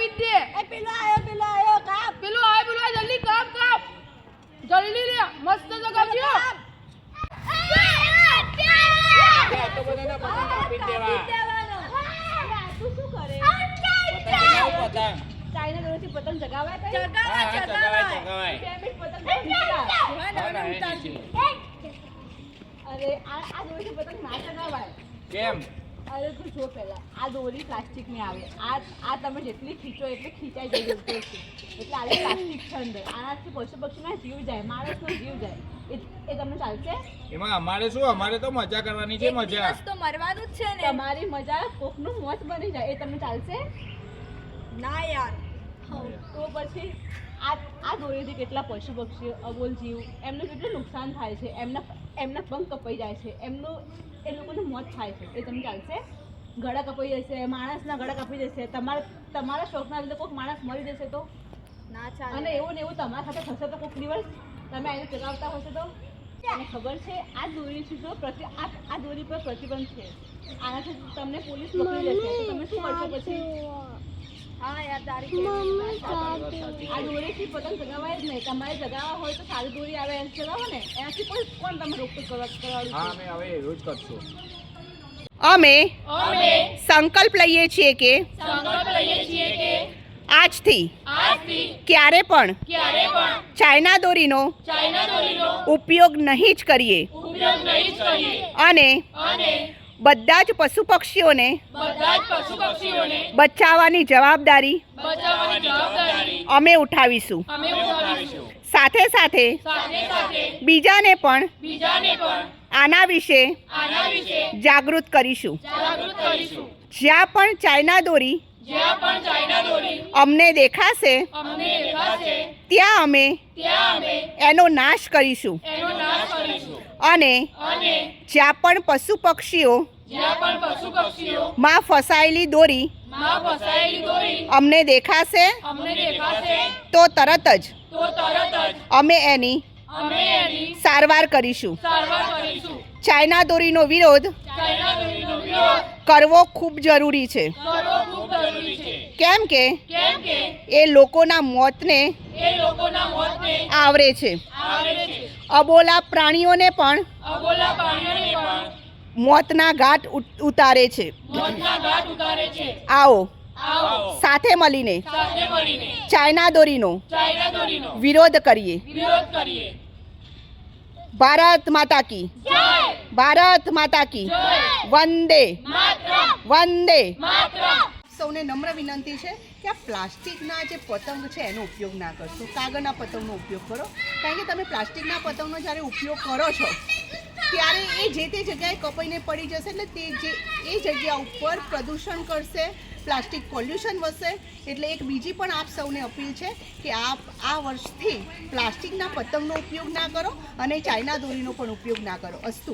ET એ પેલો આયો કાપ પેલો આયો જલ્દી કાપ જલ્દી લે મસ્ત તો કાપજો તો બધાના પતંગ કાપી દેવા તું શું કરે પતંગ ચાઇના દોરીથી પતંગ જગાવાય કઈ જગાવાય અરે આ દોરીથી પતંગ ના જગાવાય કેમ અરે તું જો પહેલા આ દોરી પ્લાસ્ટિકની આવે આ તમે જેટલી ખીચો એટલે ખીચાઈ જઈ જશે એટલે આ પ્લાસ્ટિક છે અંદર આનાથી પશુ પક્ષીના જીવ જાય માણસનો જીવ જાય એ તમને ચાલશે એમાં અમારે શું અમારે તો મજા કરવાની છે મજા તો મરવાનું જ છે ને તમારી મજા કોકનું મોત બની જાય એ તમને ચાલશે ના યાર તો પછી આ દોરીથી કેટલા પશુ પક્ષીઓ અબોલ જીવ એમને કેટલું નુકસાન થાય છે એમના પંખ કપાઈ જાય છે એ લોકોનું મોત થાય છે એ તમને ચાલશે ગળા કપાઈ જશે માણસના ગળા કાપી જશે તમારા શોખના લીધે કોઈક માણસ મરી જશે તો ના ચાલે અને એવું ને એવું તમારા સાથે થશે તો કોઈક દિવસ તમે એને ચગાવતા હશો તો મને ખબર છે આ દોરીથી જો આ દોરી પર પ્રતિબંધ છે આનાથી તમને પોલીસ પકડી લેશે તો તમે શું કરશો પછી હા યાર તારી આ દોરીથી પતંગ ચગાવાય જ નહીં તમારે ચગાવવા હોય તો સારી દોરી આવે એને ચગાવો ને એનાથી કોણ તમે રોકટોક કરવાનું હા અમે હવે રોજ કરશું અમે સંકલ્પ લઈએ છીએ કે આજથી ક્યારે પણ ચાઇના દોરીનો ઉપયોગ નહીં જ કરીએ અને બધા જ પશુ પક્ષીઓને બચાવવાની જવાબદારી અમે ઉઠાવીશું સાથે સાથે બીજાને પણ આના વિશે જાગૃત કરીશું જ્યાં પણ ચાઇના દોરી અમને દેખાશે ત્યાં અમે એનો નાશ કરીશું અને જ્યાં પણ પશુ પક્ષીઓ માં ફસાયેલી દોરી અમને દેખાશે તો તરત જ અમે એની સારવાર કરીશું ચાઇના દોરીનો વિરોધ કરવો ખૂબ જરૂરી છે કેમ કે એ લોકોના મોતને આવરે છે અબોલા પ્રાણીઓને પણ મોતના ઘાટ ઉતારે છે આવો સાથે મળીને ચાઇના દોરીનો વિરોધ કરીએ ભારત માતા કી ભારત માતા કી વંદે વંદે સૌને નમ્ર વિનંતી છે કે આ પ્લાસ્ટિકના જે પતંગ છે એનો ઉપયોગ ના કરશો કાગળના પતંગનો ઉપયોગ કરો કારણ કે તમે પ્લાસ્ટિકના પતંગનો જ્યારે ઉપયોગ કરો છો ત્યારે એ જે તે જગ્યાએ કપાઈને પડી જશે એટલે એ જગ્યા ઉપર પ્રદૂષણ કરશે પ્લાસ્ટિક પોલ્યુશન વધશે એટલે એક બીજી પણ આપ સૌને અપીલ છે કે આપ આ વર્ષથી પ્લાસ્ટિકના પતંગનો ઉપયોગ ના કરો અને ચાઇના દોરીનો પણ ઉપયોગ ના કરો અસ્તુ